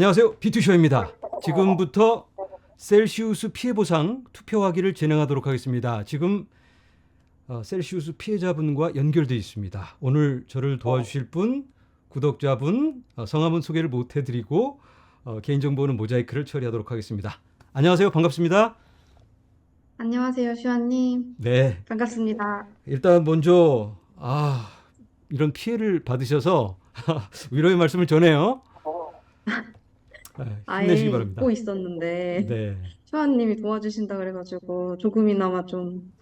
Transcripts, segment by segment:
안녕하세요. 비투쇼입니다. 지금부터 셀시우스 피해 보상 투표하기를 진행하도록 하겠습니다. 지금 셀시우스 피해자분과 연결되어 있습니다. 오늘 저를 도와주실 분, 구독자분, 성함은 소개를 못 해드리고 개인정보는 모자이크를 처리하도록 하겠습니다. 안녕하세요. 반갑습니다. 안녕하세요, 슈아님. 네. 반갑습니다. 일단 먼저 이런 피해를 받으셔서 위로의 말씀을 전해요. 힘내시기 아예 바랍니다. 잊고 있었는데, 네. 슈아님이 도와주신다 그래가지고, 조금이나마 좀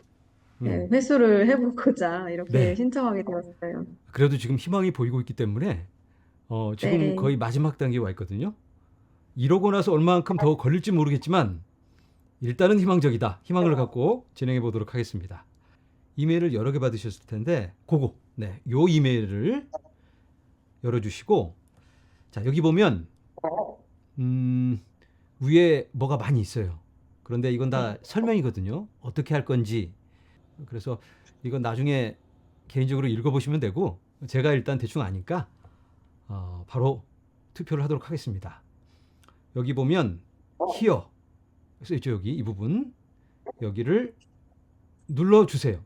음. 회수를 해보고자 이렇게 네. 신청하게 되었어요. 그래도 지금 희망이 보이고 있기 때문에 지금 네, 거의 마지막 단계에 와 있거든요. 이러고 나서 얼마만큼 더 걸릴지 모르겠지만 일단은 희망적이다. 희망을 갖고 진행해 보도록 하겠습니다. 이메일을 여러 개 받으셨을 텐데 그거 네, 요 이메일을 열어주시고 자 여기 보면 위에 뭐가 많이 있어요. 그런데 이건 다 네, 설명이거든요. 어떻게 할 건지. 그래서 이건 나중에 개인적으로 읽어보시면 되고 제가 일단 대충 아니까 바로 투표를 하도록 하겠습니다. 여기 보면 here 써 있죠. 여기 이 부분 여기를 눌러주세요.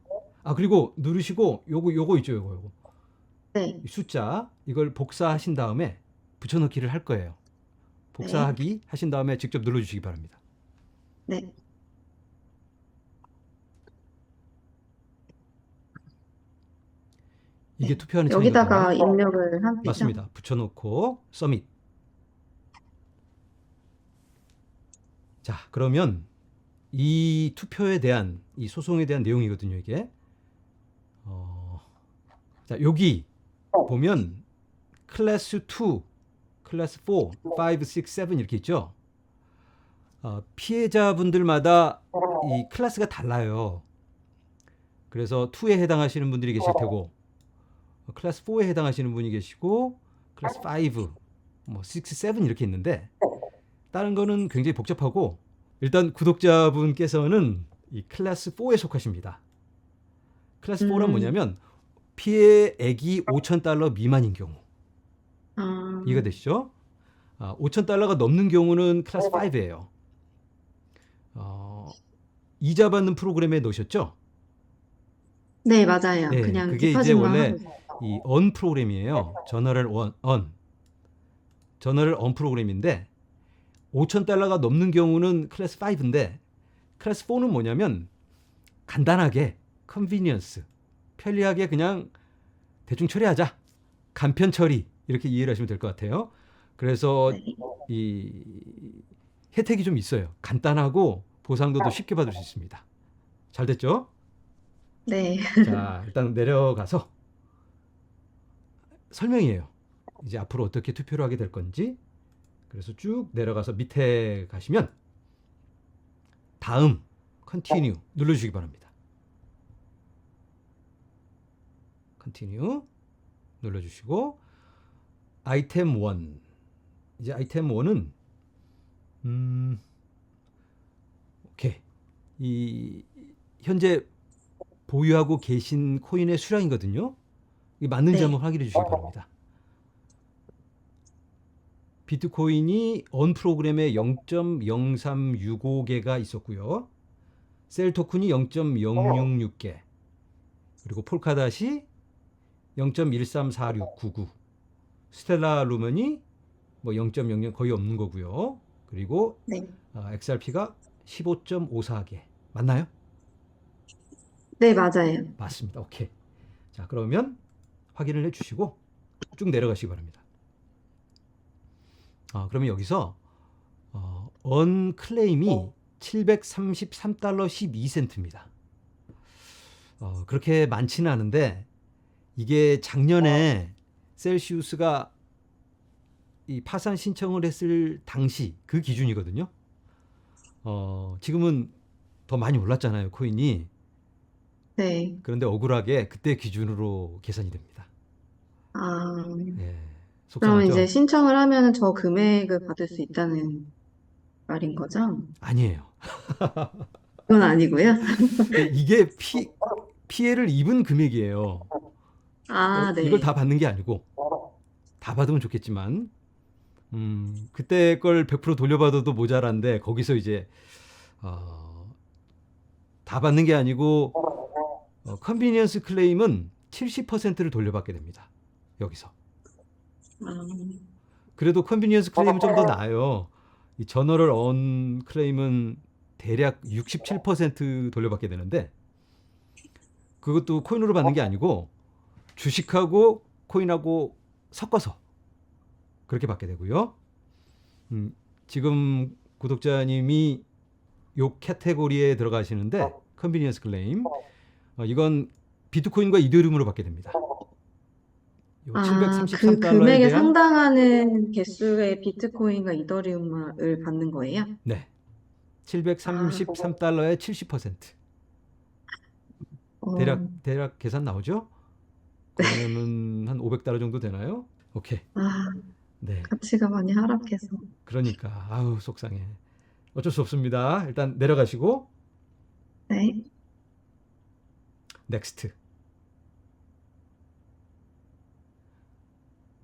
그리고 누르시고 요거 있죠. 요거 네, 이 숫자 이걸 복사하신 다음에 붙여넣기를 할 거예요. 네, 복사하기 하신 다음에 직접 눌러주시기 바랍니다. 네, 이게 네. 투표하는 여기다가 창이거든요. 입력을 하면 되죠? 맞습니다. 붙여놓고 서밋. 자 그러면 이 투표에 대한 이 소송에 대한 내용이거든요. 이게 자 여기 보면 클래스 2, 클래스 4, 5, 6, 7 이렇게 있죠. 피해자분들마다 이 클래스가 달라요. 그래서 2에 해당하시는 분들이 계실 테고 클래스 4에 해당하시는 분이 계시고 클래스 5, 뭐 6, 7 이렇게 있는데 다른 거는 굉장히 복잡하고 일단 구독자분께서는 이 클래스 4에 속하십니다. 클래스 4란 음, 뭐냐면 피해액이 $5,000 미만인 경우 아, 이해가 되시죠? $5,000가 넘는 경우는 클래스 5예요. 이자 받는 프로그램에 넣으셨죠? 네, 맞아요. 네, 그냥 그게 이제 디파짓만 하고 원래 있어요. 이 언 프로그램이에요. 저널을 언 프로그램인데 $5,000가 넘는 경우는 클래스 5인데 클래스 4는 뭐냐면 간단하게 컨비니언스 편리하게 그냥 대충 처리하자 간편 처리 이렇게 이해를 하시면 될 것 같아요. 그래서 네, 이 혜택이 좀 있어요. 간단하고 보상도도 쉽게 받을 수 있습니다. 잘 됐죠? 네, 자 일단 내려가서 설명이에요. 이제 앞으로 어떻게 투표를 하게 될 건지. 그래서 쭉 내려가서 밑에 가시면 다음 컨티뉴 눌러주시기 바랍니다. 컨티뉴 눌러주시고 아이템 1 이제 아이템 1은 오케이 이 현재 보유하고 계신 코인의 수량이거든요. 이게 맞는지 네, 한번 확인해 주시기 바랍니다. 비트코인이 언 프로그램에 0.0365개가 있었고요. 셀 토큰이 0.066개, 그리고 폴카닷이 0.134699, 스텔라 루멘이 뭐 0.00 거의 없는 거고요. 그리고 네, XRP가 15.54개 맞나요? 네, 맞아요. 맞습니다. 오케이. 자 그러면 확인을 해주시고 쭉 내려가시기 바랍니다. 그러면 여기서 언 클레임이 $733 12센트입니다. 그렇게 많지는 않은데 이게 작년에 셀시우스가 이 파산 신청을 했을 당시 그 기준이거든요. 지금은 더 많이 올랐잖아요, 코인이. 네. 그런데 억울하게 그때 기준으로 계산이 됩니다. 아, 예, 그러면 이제 속상하죠? 신청을 하면 저 금액을 받을 수 있다는 말인 거죠? 아니에요. 그건 아니고요. 이게 피해를 입은 금액이에요. 아, 이걸 네. 다 받는 게 아니고 다 받으면 좋겠지만 그때 걸 100% 돌려받아도 모자란데 거기서 이제 어, 다 받는 게 아니고 컨비니언스 클레임은 70%를 돌려받게 됩니다. 여기서. 아, 그래도 컨비니언스 클레임은 좀 더 나아요. 이 저너럴 언 클레임은 대략 67% 돌려받게 되는데 그것도 코인으로 받는 게 아니고 주식하고 코인하고 섞어서 그렇게 받게 되고요. 지금 구독자님이 요 카테고리에 들어가시는데 컨비니언스 클레임 이건 비트코인과 이더리움으로 받게 됩니다. 요 그 733달러에 금액에 대한 상당하는 개수의 비트코인과 이더리움을 받는 거예요? 네. 아, 733달러에 70%. 어, 대략 계산 나오죠? 그러면은 한 500달러 정도 되나요? 오케이. 아, 네. 가치가 많이 하락해서. 그러니까 아우 속상해. 어쩔 수 없습니다. 일단 내려가시고 네. 넥스트.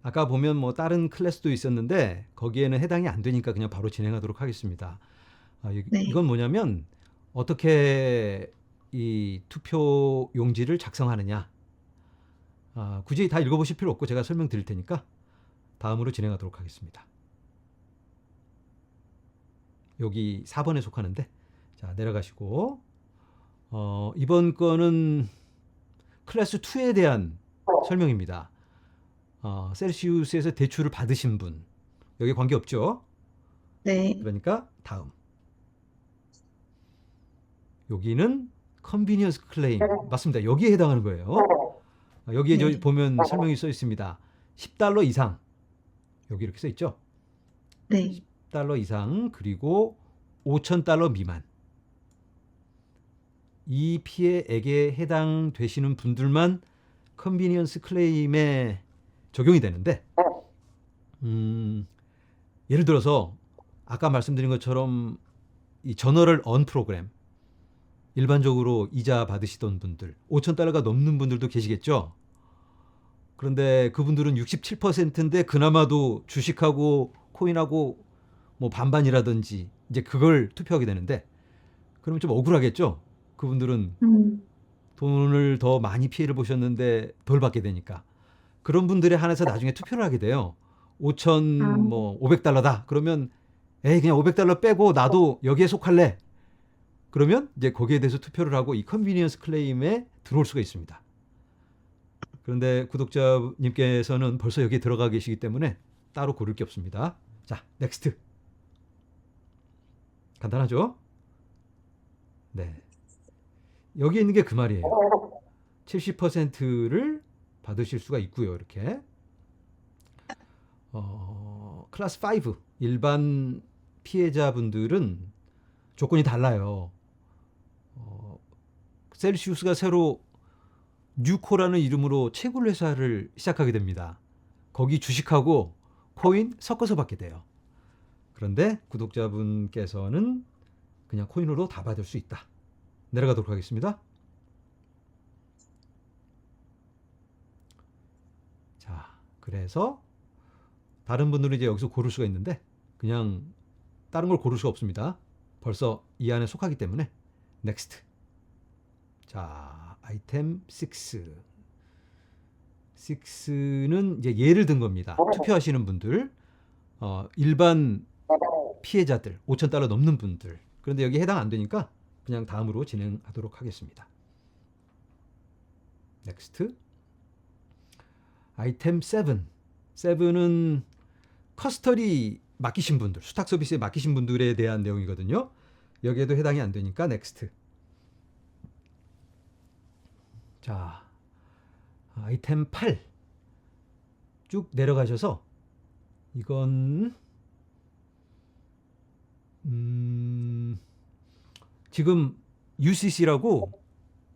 아까 보면 뭐 다른 클래스도 있었는데 거기에는 해당이 안 되니까 그냥 바로 진행하도록 하겠습니다. 네. 이건 뭐냐면 어떻게 이 투표 용지를 작성하느냐. 굳이 다 읽어보실 필요 없고 제가 설명드릴 테니까 다음으로 진행하도록 하겠습니다. 여기 4번에 속하는데 자 내려가시고 이번 거는 클래스 2에 대한 설명입니다. 셀시우스에서 대출을 받으신 분 여기 관계없죠? 네. 그러니까 다음 여기는 컨비니언스 클레임 맞습니다. 여기에 해당하는 거예요. 여기에 저 네. 보면 설명이 써 있습니다. 10달러 이상 여기 이렇게 써 있죠? 네. 10달러 이상 그리고 5,000달러 미만 이 피해액에 해당되시는 분들만 컨비니언스 클레임에 적용이 되는데 예를 들어서 아까 말씀드린 것처럼 이 저너럴 언 프로그램 일반적으로 이자 받으시던 분들 5,000달러가 넘는 분들도 계시겠죠. 그런데 그분들은 67%인데 그나마도 주식하고 코인하고 뭐 반반이라든지 이제 그걸 투표하게 되는데 그러면 좀 억울하겠죠. 그분들은 음, 돈을 더 많이 피해를 보셨는데 덜 받게 되니까 그런 분들에 한해서 나중에 투표를 하게 돼요. 5천 아, 뭐 500달러다. 그러면 에이 그냥 500달러 빼고 나도 여기에 속할래. 그러면 이제 거기에 대해서 투표를 하고 이 컨비니언스 클레임에 들어올 수가 있습니다. 그런데 구독자님께서는 벌써 여기에 들어가 계시기 때문에 따로 고를 게 없습니다. 자, 넥스트. 간단하죠? 네. 여기 있는 게 그 말이에요. 70%를 받으실 수가 있고요. 이렇게. 클래스 5 일반 피해자분들은 조건이 달라요. 셀시우스가 새로 뉴코라는 이름으로 채굴 회사를 시작하게 됩니다. 거기 주식하고 코인 섞어서 받게 돼요. 그런데 구독자분께서는 그냥 코인으로 다 받을 수 있다. 내려가도록 하겠습니다. 자, 그래서 다른 분들은 이제 여기서 고를 수가 있는데 그냥 다른 걸 고를 수가 없습니다. 벌써 이 안에 속하기 때문에 넥스트. 자, 아이템 6. 6는 이제 예를 든 겁니다. 투표하시는 분들, 일반 피해자들, 5,000달러 넘는 분들. 그런데 여기 해당 안 되니까 그냥 다음으로 진행하도록 하겠습니다. 넥스트. 아이템 7. 7은 커스터리 맡기신 분들, 수탁 서비스에 맡기신 분들에 대한 내용이거든요. 여기에도 해당이 안 되니까 넥스트. 자, 아이템 8. 쭉 내려가셔서 이건 지금 UCC라고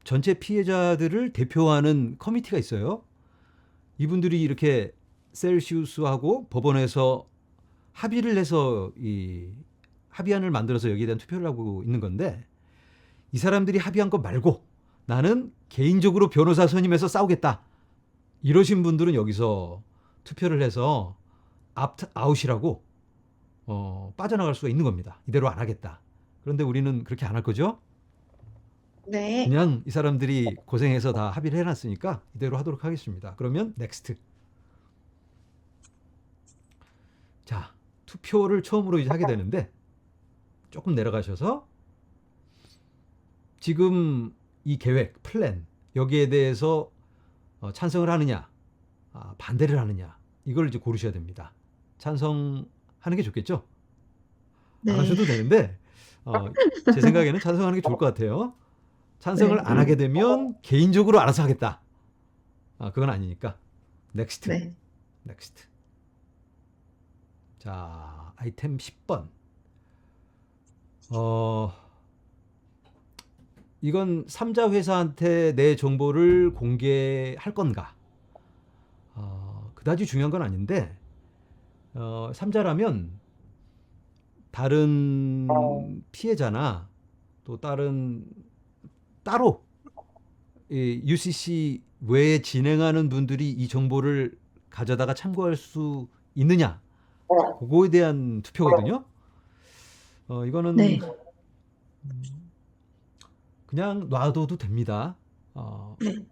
전체 피해자들을 대표하는 커미티가 있어요. 이분들이 이렇게 셀시우스하고 법원에서 합의를 해서 이 합의안을 만들어서 여기에 대한 투표를 하고 있는 건데 이 사람들이 합의한 것 말고 나는 개인적으로 변호사 선임해서 싸우겠다. 이러신 분들은 여기서 투표를 해서 아웃이라고 빠져나갈 수가 있는 겁니다. 이대로 안 하겠다. 그런데 우리는 그렇게 안 할 거죠? 네. 그냥 이 사람들이 고생해서 다 합의를 해놨으니까 이대로 하도록 하겠습니다. 그러면 넥스트. 자, 투표를 처음으로 이제 하게 되는데 조금 내려가셔서 지금 이 계획, 플랜 여기에 대해서 찬성을 하느냐, 반대를 하느냐 이걸 이제 고르셔야 됩니다. 찬성하는 게 좋겠죠? 안 네. 하셔도 되는데 제 생각에는 찬성하는 게 좋을 것 같아요. 찬성을 네. 안 하게 되면 개인적으로 알아서 하겠다. 그건 아니니까. 넥스트. 네. 넥스트. 자, 아이템 10번. 이건 3자 회사한테 내 정보를 공개할 건가? 그다지 중요한 건 아닌데 3자라면 다른 피해자나 또 다른 따로 이 UCC 외에 진행하는 분들이 이 정보를 가져다가 참고할 수 있느냐? 그거에 대한 투표거든요. 이거는 네. 그냥 놔둬도 됩니다. 네.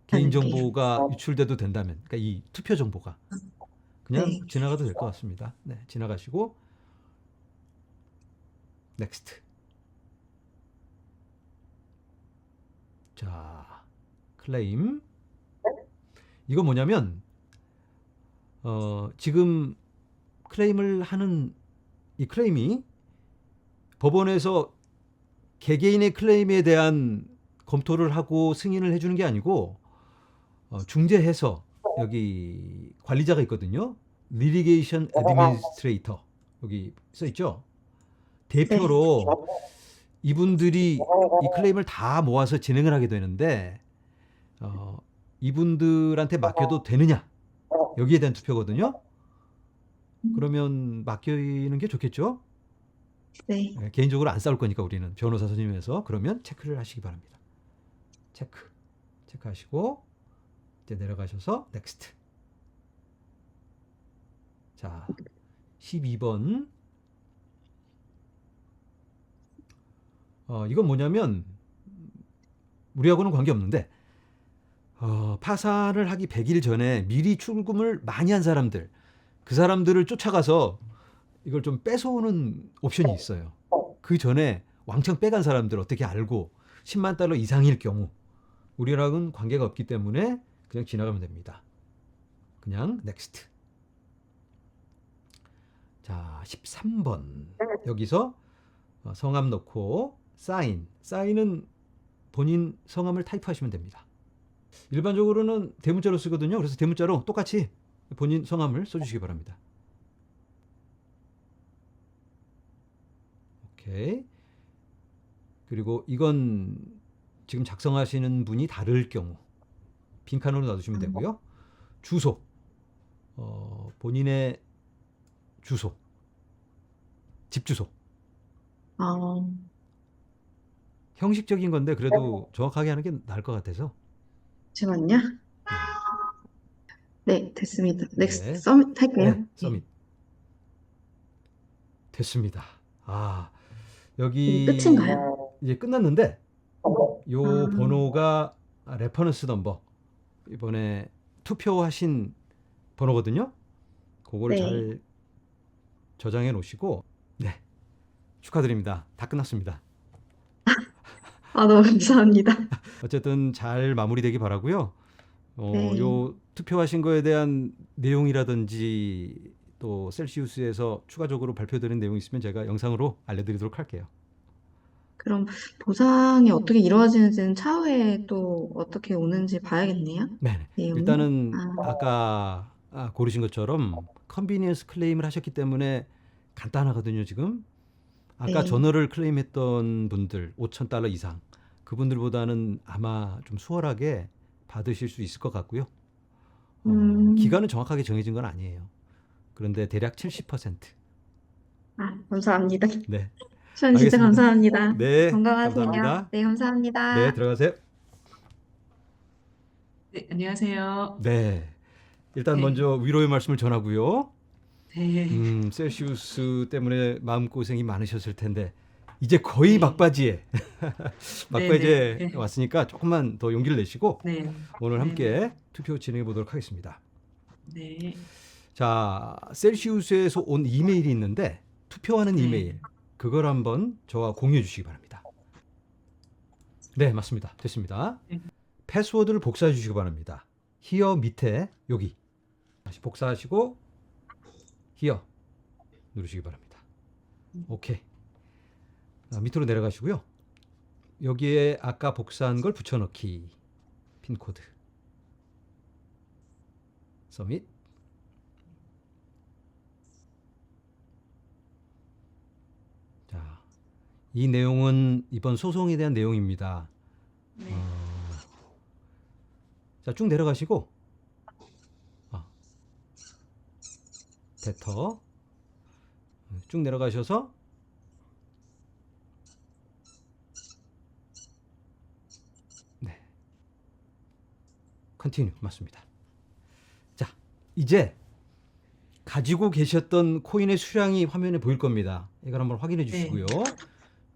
개인정보가 유출돼도 된다면, 그러니까 이 투표 정보가 그냥 네. 지나가도 될 것 같습니다. 네, 지나가시고 넥스트. 자, 클레임. 이거 뭐냐면 지금 클레임을 하는 이 클레임이 법원에서 개개인의 클레임에 대한 검토를 하고 승인을 해주는 게 아니고 중재해서 여기 관리자가 있거든요. 리티게이션 애드미니스트레이터 여기 써 있죠. 대표로 이분들이 이 클레임을 다 모아서 진행을 하게 되는데 이분들한테 맡겨도 되느냐 여기에 대한 투표거든요. 그러면 맡기는 게 좋겠죠. 네. 개인적으로 안 싸울 거니까 우리는 변호사 선임해서 그러면 체크를 하시기 바랍니다. 체크하시고 이제 내려가셔서 넥스트. 자, 12번. 이건 뭐냐면 우리하고는 관계없는데 파산을 하기 100일 전에 미리 출금을 많이 한 사람들 그 사람들을 쫓아가서 이걸 좀 뺏어오는 옵션이 있어요. 그 전에 왕창 빼간 사람들 어떻게 알고 10만 달러 이상일 경우 우리랑은 관계가 없기 때문에 그냥 지나가면 됩니다. 그냥 넥스트. 자, 13번. 여기서 성함 넣고 사인은 본인 성함을 타이프하시면 됩니다. 일반적으로는 대문자로 쓰거든요. 그래서 대문자로 똑같이 본인 성함을 써주시기 바랍니다. 오케이. 그리고 이건 지금 작성하시는 분이 다를 경우 빈칸으로 놔두시면 되고요. 주소, 본인의 주소, 집 주소. 형식적인 건데 그래도 정확하게 하는 게 나을 것 같아서. 잠시만요. 네, 됐습니다. 넥스트 네. 서밋 할게요. 네, 서밋. 됐습니다. 여기 끝인가요? 이제 끝났는데 요 번호가 레퍼런스 넘버 이번에 투표하신 번호거든요. 그거를 네. 잘 저장해 놓으시고 네, 축하드립니다. 다 끝났습니다. 너무 감사합니다. 어쨌든 잘 마무리되기 바라고요. 네. 요 투표하신 거에 대한 내용이라든지 또 셀시우스에서 추가적으로 발표되는 내용이 있으면 제가 영상으로 알려드리도록 할게요. 그럼 보상이 어떻게 이루어지는지는 차후에 또 어떻게 오는지 봐야겠네요. 네, 내용이. 일단은 아까 고르신 것처럼 컨비니언스 클레임을 하셨기 때문에 간단하거든요. 지금 아까 네. 전월을 클레임했던 분들 5,000달러 이상 그분들보다는 아마 좀 수월하게 받으실 수 있을 것 같고요. 기간은 정확하게 정해진 건 아니에요. 그런데 대략 70%. 감사합니다. 네, 시원 진짜 알겠습니다. 감사합니다. 네, 건강하세요. 감사합니다. 네, 감사합니다. 네, 들어가세요. 네, 안녕하세요. 네, 일단 네. 먼저 위로의 말씀을 전하고요. 셀시우스 때문에 마음고생이 많으셨을 텐데 이제 거의 막바지에 막바지에 왔으니까 조금만 더 용기를 내시고 네. 오늘 네. 함께 투표 진행해 보도록 하겠습니다. 네. 자, 셀시우스에서 온 이메일이 있는데 투표하는 네. 이메일 그걸 한번 저와 공유해 주시기 바랍니다. 네, 맞습니다. 됐습니다. 네. 패스워드를 복사해 주시기 바랍니다. 히어 밑에 여기 다시 복사하시고 히어 누르시기 바랍니다. 오케이. 밑으로 내려가시고요. 여기에 아까 복사한 걸 붙여넣기 핀코드 서밋. 자, 이 내용은 이번 소송에 대한 내용입니다. 네. 자, 쭉 내려가시고 데터 쭉 내려가셔서 네, 컨티뉴 맞습니다. 자, 이제 가지고 계셨던 코인의 수량이 화면에 보일 겁니다. 이걸 한번 확인해 주시고요.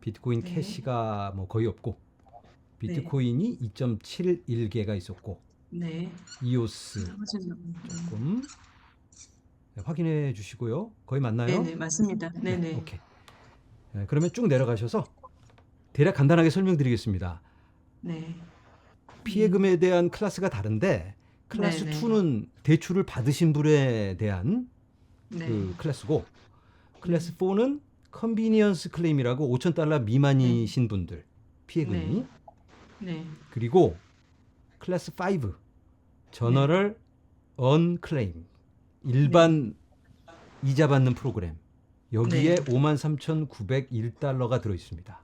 비트코인 네. 캐시가 뭐 거의 없고 비트코인이 2.71개가 있었고 네. 이오스 조금 확인해 주시고요. 거의 맞나요? 네네, 맞습니다. 네네. 오케이. 그러면 쭉 내려가셔서 대략 간단하게 설명드리겠습니다. 네. 피해금에 대한 클래스가 다른데 클래스 네네. 2는 대출을 받으신 분에 대한 네. 그 클래스고 클래스 4는 컨비니언스 클레임이라고 5,000달러 미만이신 분들 피해금이 네. 그리고 클래스 5 저널을 언클레임 일반 이자 받는 프로그램 여기에 네. 53,901달러가 들어 있습니다.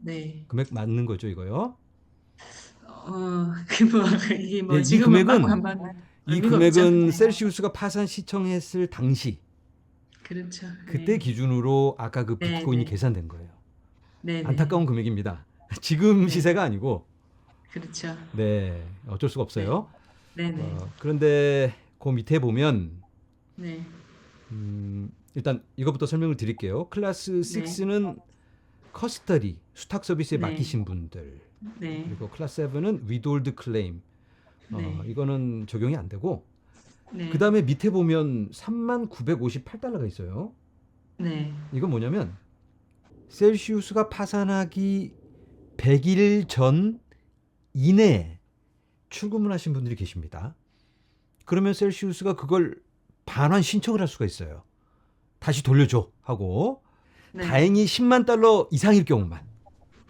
네. 금액 맞는 거죠, 이거요? 이게 예, 이 지금은 금액은 받고 한번 이 의미가 금액은 없죠. 셀시우스가 파산 시청했을 당시 그렇죠. 그때 네. 기준으로 아까 그 네, 비트코인이 네. 계산된 거예요. 네네. 안타까운 금액입니다. 지금 네. 시세가 아니고 그렇죠. 네, 어쩔 수가 없어요. 네네. 그런데 그 밑에 보면 네. 일단 이것부터 설명을 드릴게요. 클래스 6는 커스터디 수탁 서비스에 네. 맡기신 분들 네. 그리고 클래스 7은 위돌드 클레임 네. 이거는 적용이 안 되고 네. 그 다음에 밑에 보면 3958달러가 있어요. 네. 이건 뭐냐면 셀시우스가 파산하기 100일 전 이내에 출금을 하신 분들이 계십니다. 그러면 셀시우스가 그걸 반환 신청을 할 수가 있어요. 다시 돌려줘 하고 네. 다행히 10만 달러 이상일 경우만.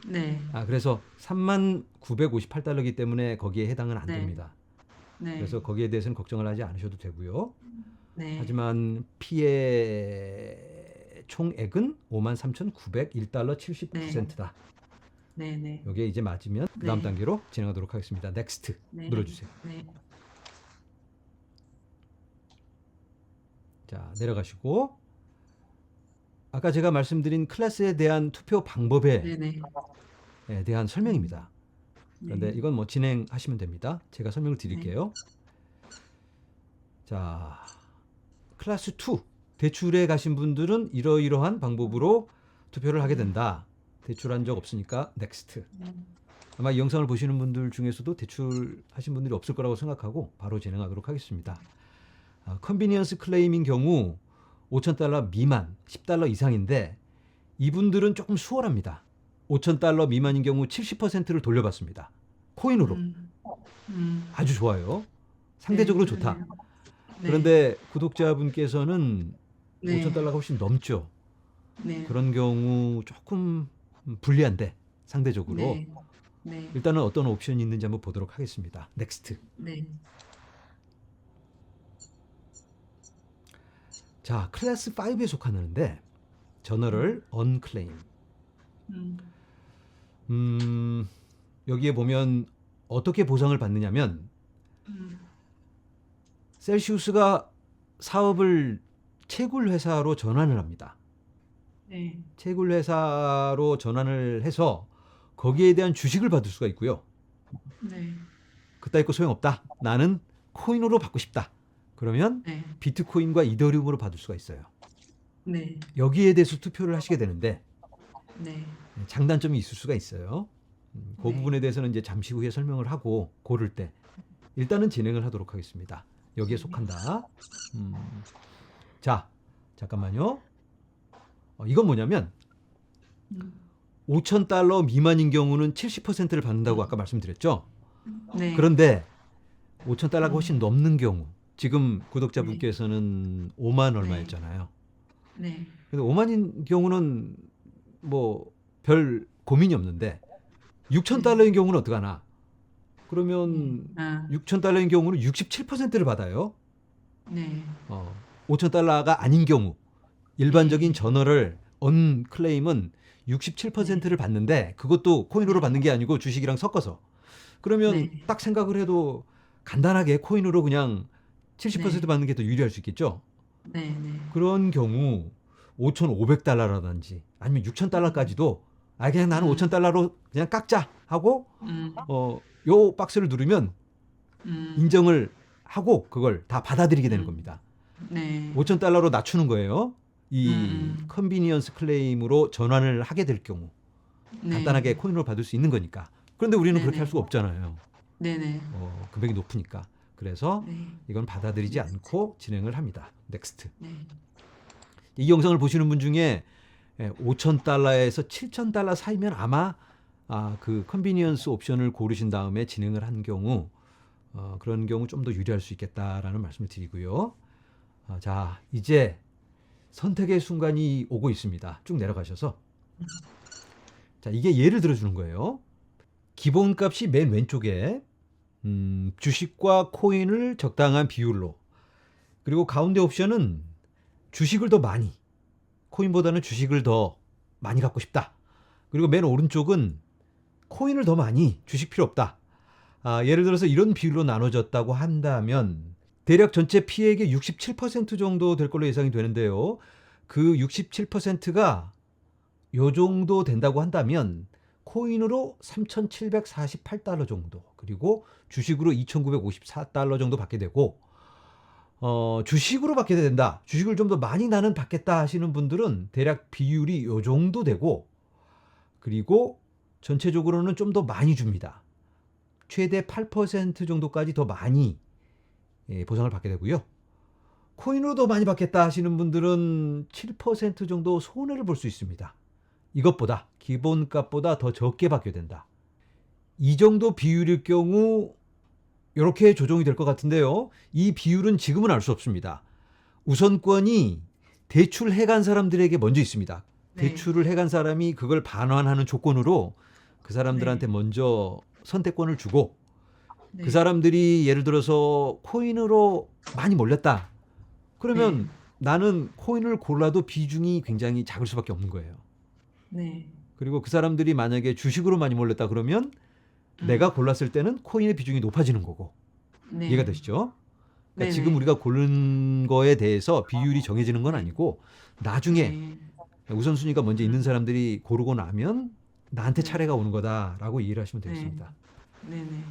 네. 그래서 3958달러이기 때문에 거기에 해당은 안 네. 됩니다. 네. 그래서 거기에 대해서는 걱정을 하지 않으셔도 되고요. 네. 하지만 피해 총액은 53,901달러 70%다. 네네. 여기에 이제 맞으면 그 다음 네. 단계로 진행하도록 하겠습니다. 넥스트 네. 눌러주세요. 네. 자, 내려가시고 아까 제가 말씀드린 클래스에 대한 투표 방법에 네네. 대한 설명입니다. 그런데 네. 이건 뭐 진행하시면 됩니다. 제가 설명을 드릴게요. 자, 클래스 2 대출에 가신 분들은 이러이러한 방법으로 투표를 하게 된다. 대출한 적 없으니까 넥스트. 아마 이 영상을 보시는 분들 중에서도 대출하신 분들이 없을 거라고 생각하고 바로 진행하도록 하겠습니다. 컨비니언스 클레임인 경우 5,000달러 미만, 10달러 이상인데 이분들은 조금 수월합니다. 5,000달러 미만인 경우 70%를 돌려받습니다. 코인으로. 아주 좋아요. 상대적으로 좋다. 네. 그런데 구독자분께서는 네. 5,000달러가 훨씬 넘죠. 네. 그런 경우 조금 불리한데 상대적으로. 네. 네. 일단은 어떤 옵션이 있는지 한번 보도록 하겠습니다. 넥스트. 네. 자, 클래스 5에 속하는데 저널을 언클레임. 여기에 보면 어떻게 보상을 받느냐면 셀시우스가 사업을 채굴 회사로 전환을 합니다. 네. 채굴 회사로 전환을 해서 거기에 대한 주식을 받을 수가 있고요. 네. 그따위 거 소용없다. 나는 코인으로 받고 싶다. 그러면 네. 비트코인과 이더리움으로 받을 수가 있어요. 네. 여기에 대해서 투표를 하시게 되는데 네. 장단점이 있을 수가 있어요. 그 네. 부분에 대해서는 이제 잠시 후에 설명을 하고 고를 때 일단은 진행을 하도록 하겠습니다. 여기에 속한다. 자, 잠깐만요. 이건 뭐냐면 음, 5,000달러 미만인 경우는 70%를 받는다고 아까 말씀드렸죠. 네. 그런데 5,000달러가 훨씬 넘는 경우, 지금 네. 구독자분께서는 5만 네. 얼마였잖아요. 네. 근데 5만인 경우는 뭐 별 고민이 없는데 6,000달러인 경우는 어떡하나? 그러면 아, 6,000달러인 경우는 67%를 받아요. 네. 5,000달러가 아닌 경우 일반적인 네. 저널을 언 클레임은 67%를 받는데 그것도 코인으로 받는 게 아니고 주식이랑 섞어서. 그러면 네. 딱 생각을 해도 간단하게 코인으로 그냥 70% 네. 받는 게 더 유리할 수 있겠죠. 네. 네. 그런 경우 5,500달러라든지 아니면 6,000달러까지도 그냥 나는 5,000달러로 그냥 깎자 하고 음, 요 박스를 누르면 음, 인정을 하고 그걸 다 받아들이게 되는 음. 겁니다. 네. 5,000달러로 낮추는 거예요. 이 컨비니언스 클레임으로 전환을 하게 될 경우 네. 간단하게 코인으로 받을 수 있는 거니까. 그런데 우리는 그렇게 네네. 할 수가 없잖아요. 네네. 금액이 높으니까. 그래서 네. 이건 받아들이지 않고 진행을 합니다. 넥스트. 네. 이 영상을 보시는 분 중에 5,000달러에서 7,000달러 사이면 아마 그 컨비니언스 옵션을 고르신 다음에 진행을 한 경우 그런 경우 좀 더 유리할 수 있겠다라는 말씀을 드리고요. 자, 이제 선택의 순간이 오고 있습니다. 쭉 내려가셔서 자, 이게 예를 들어주는 거예요. 기본값이 맨 왼쪽에 주식과 코인을 적당한 비율로, 그리고 가운데 옵션은 주식을 더 많이, 코인보다는 주식을 더 많이 갖고 싶다. 그리고 맨 오른쪽은 코인을 더 많이, 주식 필요 없다. 예를 들어서 이런 비율로 나눠졌다고 한다면 대략 전체 피해액의 67% 정도 될 걸로 예상이 되는데요. 그 67%가 요 정도 된다고 한다면 코인으로 3,748달러 정도, 그리고 주식으로 2,954달러 정도 받게 되고, 주식으로 받게 된다. 주식을 좀 더 많이 나는 받겠다 하시는 분들은 대략 비율이 요 정도 되고, 그리고 전체적으로는 좀 더 많이 줍니다. 최대 8% 정도까지 더 많이 보상을 받게 되고요. 코인으로 더 많이 받겠다 하시는 분들은 7% 정도 손해를 볼 수 있습니다. 이것보다 기본값보다 더 적게 받게 된다. 이 정도 비율일 경우 이렇게 조정이 될 것 같은데요. 이 비율은 지금은 알 수 없습니다. 우선권이 대출해간 사람들에게 먼저 있습니다. 네. 대출을 해간 사람이 그걸 반환하는 조건으로 그 사람들한테 네. 먼저 선택권을 주고, 네. 그 사람들이 예를 들어서 코인으로 많이 몰렸다. 그러면 네. 나는 코인을 골라도 비중이 굉장히 작을 수밖에 없는 거예요. 네. 그리고 그 사람들이 만약에 주식으로 많이 몰렸다 그러면 내가 골랐을 때는 코인의 비중이 높아지는 거고. 네. 이해가 되시죠? 그러니까 네네. 지금 우리가 고른 거에 대해서 비율이 정해지는 건 아니고 나중에 네. 우선순위가 먼저 있는 사람들이 고르고 나면 나한테 네. 차례가 오는 거다라고 이해를 하시면 네. 되겠습니다. 네네.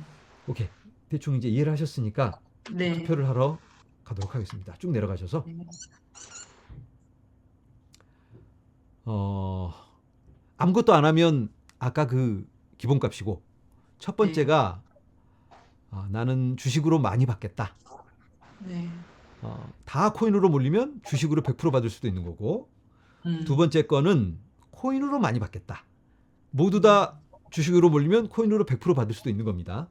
오케이. 대충 이제 이해를 하셨으니까 네. 투표를 하러 가도록 하겠습니다. 쭉 내려가셔서 네. 아무것도 안 하면 아까 그 기본값이고, 첫 번째가 나는 주식으로 많이 받겠다. 네. 다 코인으로 몰리면 주식으로 100% 받을 수도 있는 거고, 두 음. 번째 거는 코인으로 많이 받겠다. 모두 다 주식으로 몰리면 코인으로 100% 받을 수도 있는 겁니다.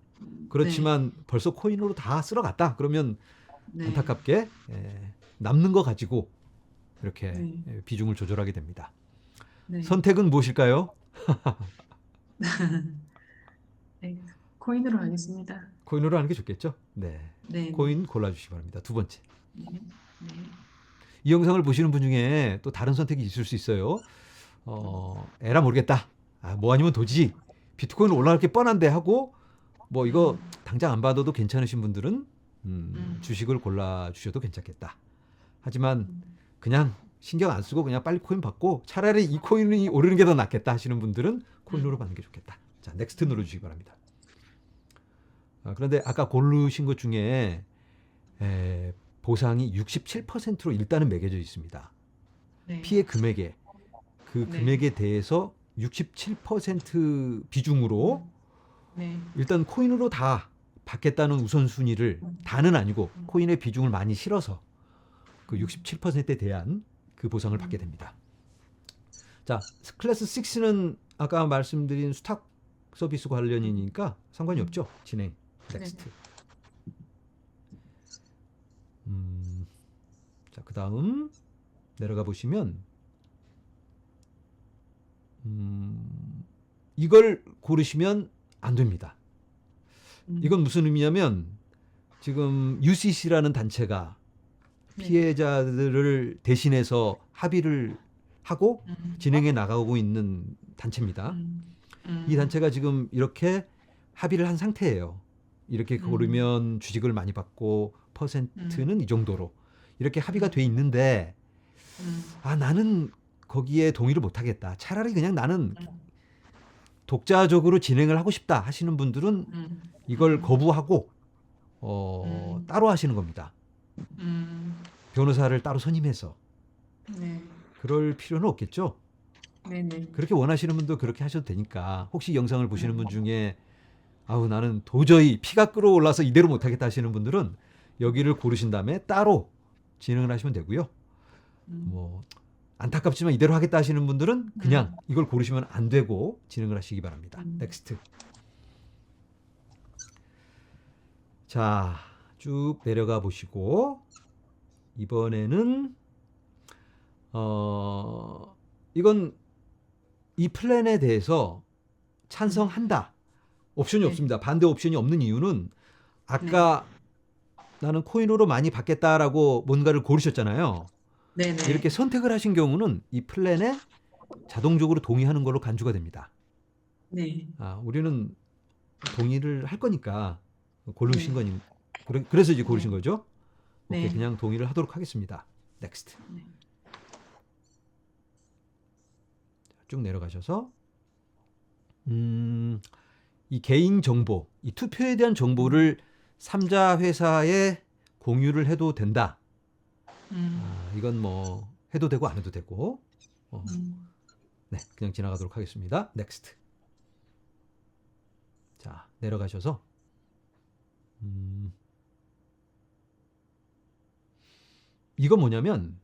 그렇지만 벌써 코인으로 다 쓸어갔다. 그러면 네. 안타깝게 남는 거 가지고 이렇게 네. 비중을 조절하게 됩니다. 네. 선택은 무엇일까요? 네. 코인으로 하겠습니다. 코인으로 하는 게 좋겠죠? 네. 네. 코인 골라주시기 바랍니다. 두 번째. 네. 네. 이 영상을 보시는 분 중에 또 다른 선택이 있을 수 있어요. 에라 모르겠다. 뭐 아니면 도지. 비트코인 올라갈 게 뻔한데 하고, 뭐 이거 당장 안 받아도 괜찮으신 분들은 주식을 골라주셔도 괜찮겠다. 하지만 그냥 신경 안 쓰고 그냥 빨리 코인 받고 차라리 이 코인이 오르는 게 더 낫겠다 하시는 분들은 코인으로 받는 게 좋겠다. 자, 넥스트 눌러주시기 바랍니다. 그런데 아까 고르신 것 중에 보상이 67%로 일단은 매겨져 있습니다. 네. 피해 금액에 그 네. 금액에 대해서 67% 비중으로 네. 일단 코인으로 다 받겠다는 우선순위를 다는 아니고 코인의 비중을 많이 실어서 그 67%에 대한 그 보상을 받게 됩니다. 자, 클래스 6는 아까 말씀드린 수탁 서비스 관련이니까 상관이 없죠. 진행. 넥스트. 자, 그다음 내려가 보시면 이걸 고르시면 안 됩니다. 이건 무슨 의미냐면 지금 UCC라는 단체가 네. 피해자들을 대신해서 합의를 하고 음. 진행해 나가고 있는 단체입니다. 이 단체가 지금 이렇게 합의를 한 상태예요. 이렇게 고르면 주식을 많이 받고 퍼센트는 이 정도로 이렇게 합의가 돼 있는데 아, 나는 거기에 동의를 못 하겠다. 차라리 그냥 나는 독자적으로 진행을 하고 싶다 하시는 분들은 이걸 거부하고 따로 하시는 겁니다. 변호사를 따로 선임해서. 네. 그럴 필요는 없겠죠. 네네. 그렇게 원하시는 분도 그렇게 하셔도 되니까 혹시 영상을 보시는 분 중에 아우 나는 도저히 피가 끓어올라서 이대로 못하겠다 하시는 분들은 여기를 고르신 다음에 따로 진행을 하시면 되고요. 뭐 안타깝지만 이대로 하겠다 하시는 분들은 그냥 이걸 고르시면 안 되고 진행을 하시기 바랍니다. 넥스트. 자, 쭉 내려가 보시고 이번에는 이건 이 플랜에 대해서 찬성한다. 옵션이 네. 없습니다. 반대 옵션이 없는 이유는 아까 나는 코인으로 많이 받겠다라고 뭔가를 고르셨잖아요. 네네. 이렇게 선택을 하신 경우는 이 플랜에 자동적으로 동의하는 걸로 간주가 됩니다. 네. 아, 우리는 동의를 할 거니까 고르신 네. 거니 그래서 이제 고르신 네. 거죠? 오케이, 네. 그냥 동의를 하도록 하겠습니다. 넥스트. 네. 쭉 내려가셔서 이 개인 정보, 이 투표에 대한 정보를 3자 회사에 공유를 해도 된다. 이건 뭐 해도 되고 안 해도 되고 네, 그냥 지나가도록 하겠습니다. 넥스트. 자, 내려가셔서 이건 뭐냐면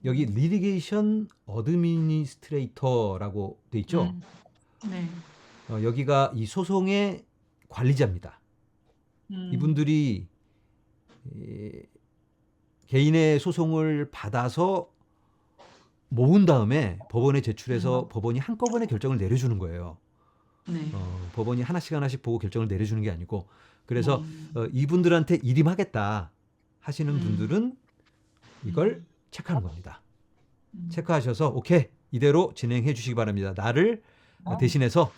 여기 리티게이션 어드미니스트레이터라고 돼 있죠. 네. 여기가 이 소송의 관리자입니다. 이분들이 개인의 소송을 받아서 모은 다음에 법원에 제출해서 법원이 한꺼번에 결정을 내려주는 거예요. 네. 법원이 하나씩 하나씩 보고 결정을 내려주는 게 아니고 그래서 이분들한테 일임하겠다 하시는 분들은 이걸 체크하는 겁니다. 체크하셔서 오케이 이대로 진행해 주시기 바랍니다. 나를 대신해서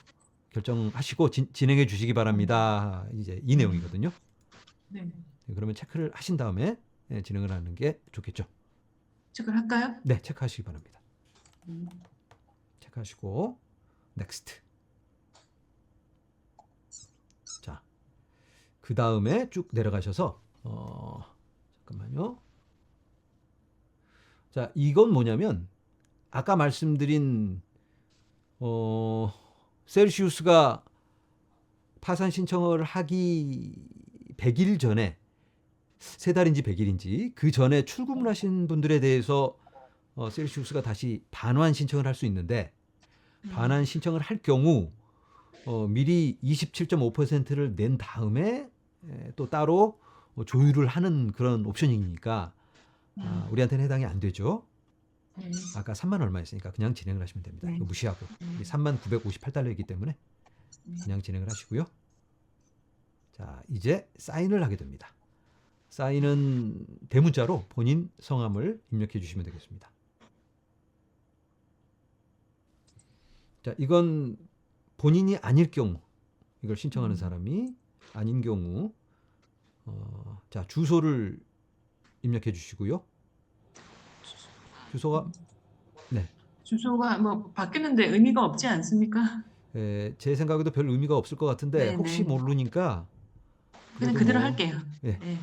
결정하시고 진행해 주시기 바랍니다. 이제 이 내용이거든요. 네. 그러면 체크를 하신 다음에 진행을 하는 게 좋겠죠. 체크를 할까요? 네, 체크하시기 바랍니다. 체크하시고 넥스트. 자, 그 다음에 쭉 내려가셔서 잠깐만요. 자, 이건 뭐냐면 아까 말씀드린 셀시우스가 파산 신청을 하기 100일 전에 3달인지 100일인지 그 전에 출금을 하신 분들에 대해서 셀시우스가 다시 반환 신청을 할 수 있는데 반환 신청을 할 경우 미리 27.5%를 낸 다음에 또 따로 조율을 하는 그런 옵션이니까 우리한테는 해당이 안 되죠. 네. 아까 3만 얼마였으니까 그냥 진행을 하시면 됩니다. 네. 이거 무시하고 3만 958달러이기 때문에 그냥 진행을 하시고요. 자, 이제 사인을 하게 됩니다. 사인은 대문자로 본인 성함을 입력해 주시면 되겠습니다. 자, 이건 본인이 아닐 경우 이걸 신청하는 사람이 아닌 경우 자, 주소를 입력해 주시고요. 주소가 네. 주소가 뭐 바뀌는데 의미가 없지 않습니까? 제 생각에도 별 의미가 없을 것 같은데 네, 혹시 네. 모르니까 그냥 그래도 그대로 뭐, 할게요. 예. 네.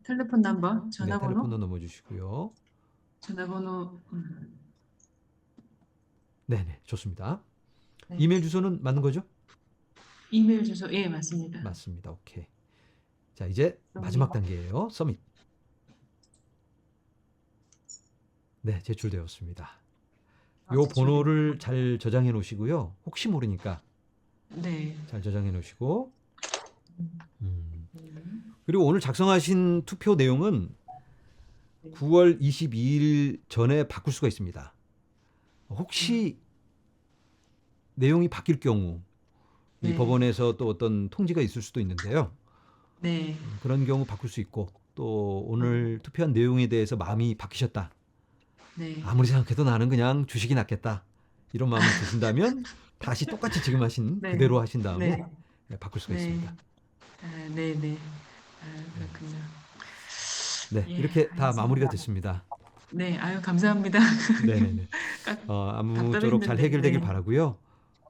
텔레폰 넘버, 네, 전화번호, 텔레폰도 넣어주시고요. 전화번호, 네네, 좋습니다. 네. 이메일 주소는 맞는 거죠? 이메일 주소, 예, 맞습니다. 맞습니다. 오케이. 자, 이제 그럼 마지막 단계예요. 서밋. 네, 제출되었습니다. 요 제출됩니다. 번호를 잘 저장해 놓으시고요. 혹시 모르니까 네. 잘 저장해 놓으시고. 음. 그리고 오늘 작성하신 투표 내용은 네. 9월 22일 전에 바꿀 수가 있습니다. 혹시 내용이 바뀔 경우 이 네. 법원에서 또 어떤 통지가 있을 수도 있는데요. 네. 그런 경우 바꿀 수 있고 또 오늘 투표한 내용에 대해서 마음이 바뀌셨다. 네. 아무리 생각해도 나는 그냥 주식이 낫겠다. 이런 마음이 드신다면 다시 똑같이 지금 하신 네. 그대로 하신 다음에 네. 바꿀 수가 네. 있습니다. 아, 네, 네. 아, 그렇군요. 네, 예, 이렇게 다 알겠습니다. 마무리가 됐습니다. 네, 아유, 감사합니다. 네네네. 아무쪼록 잘 답답했는데, 해결되길 네. 바라고요.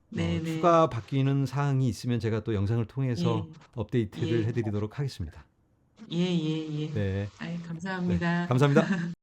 네, 네. 추가 바뀌는 사항이 있으면 제가 또 영상을 통해서 업데이트를 예. 해드리도록 하겠습니다. 예, 예, 예. 네, 아유, 네, 감사합니다. 감사합니다.